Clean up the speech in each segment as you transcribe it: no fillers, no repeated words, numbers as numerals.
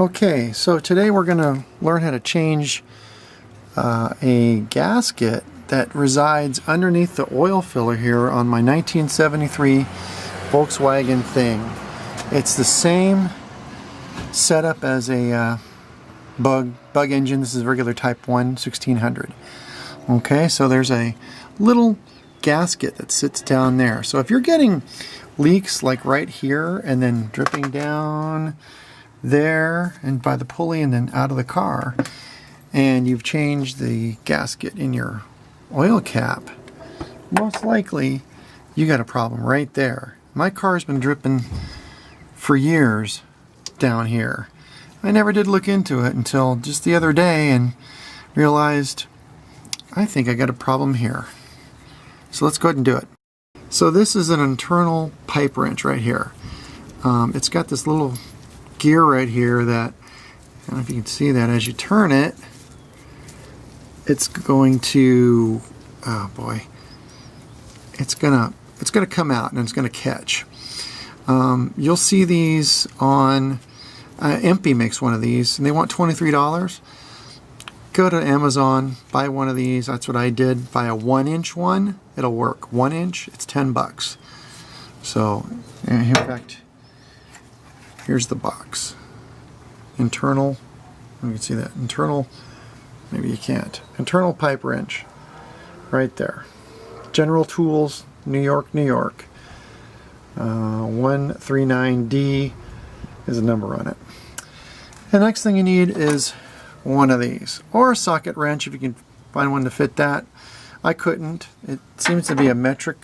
Okay, so today we're going to learn how to change a gasket that resides underneath the oil filler here on my 1973 Volkswagen Thing. It's the same setup as a bug engine. This is regular Type 1 1600. Okay, so there's a little gasket that sits down there. So if you're getting leaks like right here and then dripping down there and by the pulley and then out of the car, and you've changed the gasket in your oil cap, most likely you got a problem right there. My car's been dripping for years down here. I never did look into it until just the other day and realized I think I got a problem here. So let's go ahead and do it. So this is an internal pipe wrench right here. It's got this little gear right here that, I don't know if you can see that, as you turn it, it's going to, oh boy, it's gonna come out and it's gonna catch. You'll see these on, Empy makes one of these and they want $23. Go to Amazon, buy one of these. That's what I did. Buy a 1-inch one. It'll work. 1 inch, it's $10. So, in fact, here's the box. Internal, you can see that. Internal, maybe you can't. Internal pipe wrench, right there. General Tools, New York, New York. 139D is a number on it. The next thing you need is one of these, or a socket wrench if you can find one to fit that. I couldn't. It seems to be a metric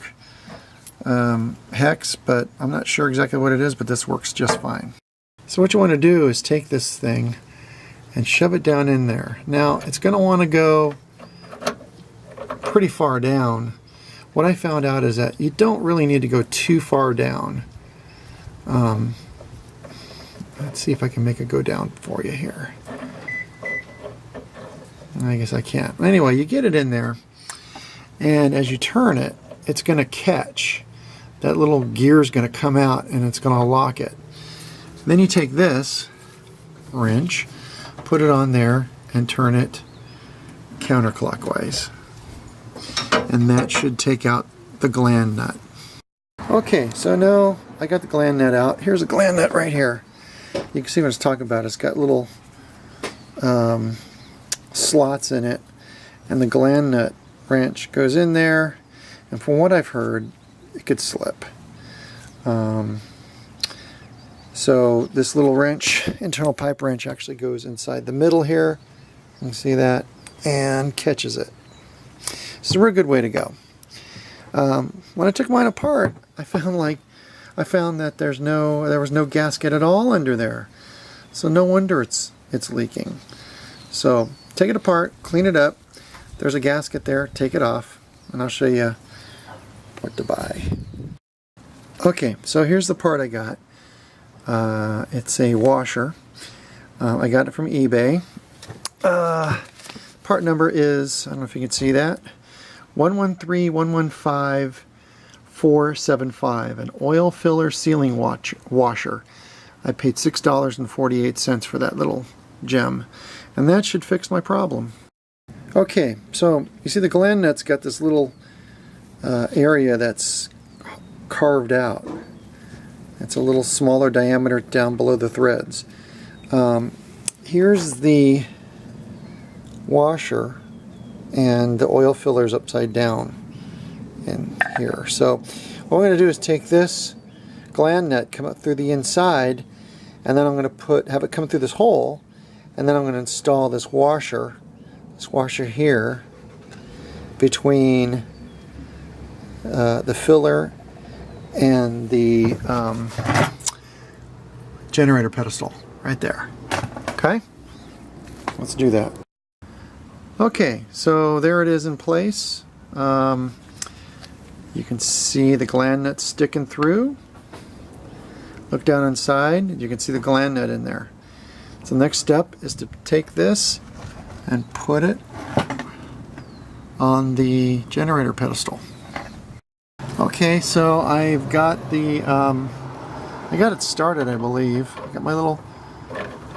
hex, but I'm not sure exactly what it is, but this works just fine. So what you want to do is take this thing and shove it down in there. Now it's going to want to go pretty far down. What I found out is that you don't really need to go too far down. Let's see if I can make it go down for you here. I guess I can't. Anyway, you get it in there, and as you turn it, it's going to catch. That little gear is going to come out and it's going to lock it. Then you take this wrench, put it on there, and turn it counterclockwise. And that should take out the gland nut. Okay, so now I got the gland nut out. Here's a gland nut right here. You can see what it's talking about. It's got little slots in it, and the gland nut wrench goes in there, and from what I've heard, it could slip. So this little wrench, internal pipe wrench, actually goes inside the middle here. You can see that, and catches it. It's a real good way to go. When I took mine apart, I found that there was no gasket at all under there. So no wonder it's leaking. So take it apart, clean it up. There's a gasket there, take it off, and I'll show you what to buy. Okay, so here's the part I got. It's a washer. I got it from eBay. Part number is, I don't know if you can see that, 113115-475, an oil filler sealing washer. I paid $6.48 for that little gem, and that should fix my problem. Okay, so you see the gland nut's got this little area that's carved out. It's a little smaller diameter down below the threads. Here's the washer, and the oil filler's upside down in here. So what I'm going to do is take this gland nut, come up through the inside, and then I'm going to have it come through this hole, and then I'm going to install this washer here between the filler and the generator pedestal right there. Okay, let's do that. Okay, so there it is in place. You can see the gland nut sticking through. Look down inside, you can see the gland nut in there. So the next step is to take this and put it on the generator pedestal. Okay, so I've got the I got it started, I believe. I got my little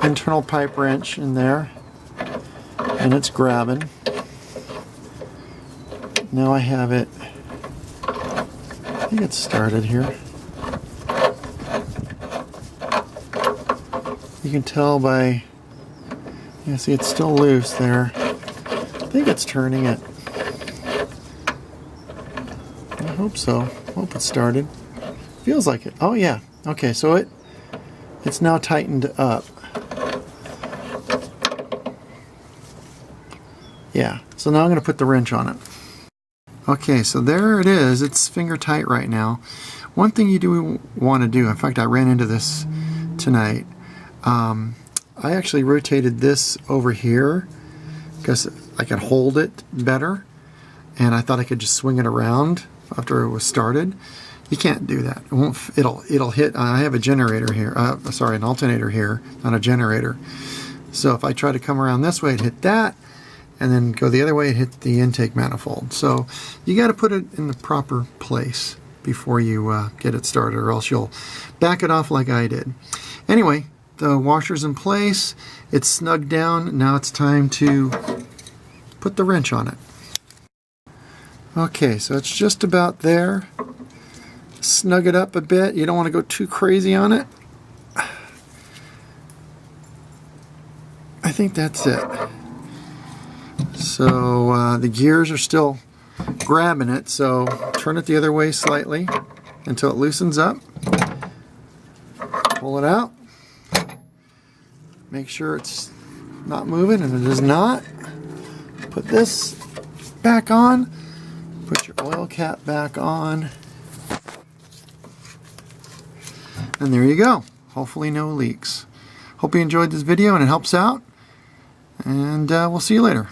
internal pipe wrench in there, and it's grabbing. Now I have it, I think it's started here. You can tell by, you see it's still loose there. I think it's turning it. I hope so. Hope it started. Feels like it. Oh yeah. Okay, so it's now tightened up. Yeah. So now I'm going to put the wrench on it. Okay, so there it is. It's finger tight right now. One thing you do want to do, in fact I ran into this tonight, I actually rotated this over here because I could hold it better, and I thought I could just swing it around after it was started. You can't do that. It won't. It'll hit. I have a generator here. Sorry, an alternator here, not a generator. So if I try to come around this way, it hit that, and then go the other way, it hit the intake manifold. So you got to put it in the proper place before you get it started, or else you'll back it off like I did. Anyway, the washer's in place. It's snugged down. Now it's time to put the wrench on it. Okay, so it's just about there. Snug it up a bit. You don't want to go too crazy on it. I think that's it. So the gears are still grabbing it, so turn it the other way slightly until it loosens up. Pull it out. Make sure it's not moving, and it is not. Put this back on. Put your oil cap back on. And there you go. Hopefully no leaks. Hope you enjoyed this video and it helps out. And we'll see you later.